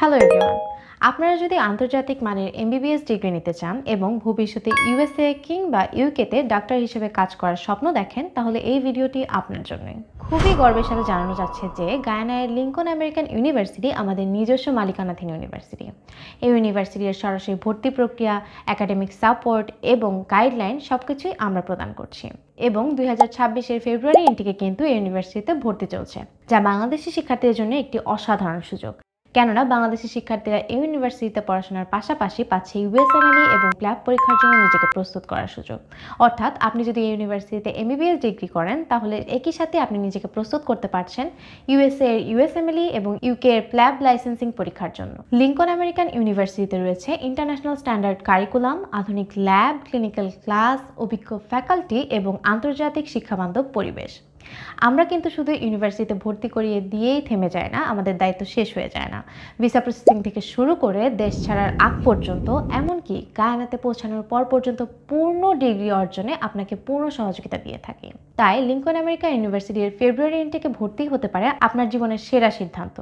Hello everyone. আপনারা যদি আন্তর্জাতিক মানের এমবিবিএস ডিগ্রি নিতে চান এবং ভবিষ্যতে ইউএসএ কিংবা ইউকেতে ডাক্তার হিসেবে কাজ করার স্বপ্ন দেখেন, তাহলে এই ভিডিওটি আপনার জন্যই। খুবই গর্বের সাথে জানানো যাচ্ছে যে গায়ানার লিঙ্কন আমেরিকান ইউনিভার্সিটি আমাদের নিজস্ব মালিকানাধীন ইউনিভার্সিটি। এই ইউনিভার্সিটির সরাসরি ভর্তি প্রক্রিয়া, একাডেমিক সাপোর্ট এবং গাইডলাইন সবকিছুই আমরা প্রদান করছি। এবং 2026-এর ফেব্রুয়ারি ইনটেকে কিন্তু এই ইউনিভার্সিটিতে ভর্তি চলছে, যা বাংলাদেশি শিক্ষার্থীদের জন্য একটি অসাধারণ সুযোগ। কেননা বাংলাদেশি শিক্ষার্থীরা এই ইউনিভার্সিটিতে পড়াশোনার পাশাপাশি পাচ্ছে ইউএসএমএলই এবং ক্ল্যাব পরীক্ষার জন্য নিজেকে প্রস্তুত করার সুযোগ। অর্থাৎ আপনি যদি এই ইউনিভার্সিটিতে এমবিবিএস ডিগ্রি করেন, তাহলে একই সাথে আপনি নিজেকে প্রস্তুত করতে পারছেন ইউএসএ এর ইউএসএমএলই এবং ইউকে এর প্ল্যাব লাইসেন্সিং পরীক্ষার জন্য। লিঙ্কন আমেরিকান ইউনিভার্সিটিতে রয়েছে ইন্টারন্যাশনাল স্ট্যান্ডার্ড কারিকুলাম, আধুনিক ল্যাব, ক্লিনিক্যাল ক্লাস, অভিজ্ঞ ফ্যাকাল্টি এবং আন্তর্জাতিক শিক্ষাবান্ধব পরিবেশ। আমরা কিন্তু শুধু ইউনিভার্সিটিতে ভর্তি করিয়ে দিয়েই থেমে যায় না, আমাদের দায়িত্ব শেষ হয়ে যায় না। ভিসা প্রসেসিং থেকে শুরু করে দেশ ছাড়ার আগ পর্যন্ত, এমনকি গায়ানাতে পৌঁছানোর পর পর্যন্ত পূর্ণ ডিগ্রি অর্জনে আপনাকে পূর্ণ সহযোগিতা দিয়ে থাকি। তাই লিঙ্কন আমেরিকা ইউনিভার্সিটির ফেব্রুয়ারি ইনটেকে ভর্তি হতে পারে আপনার জীবনের সেরা সিদ্ধান্ত।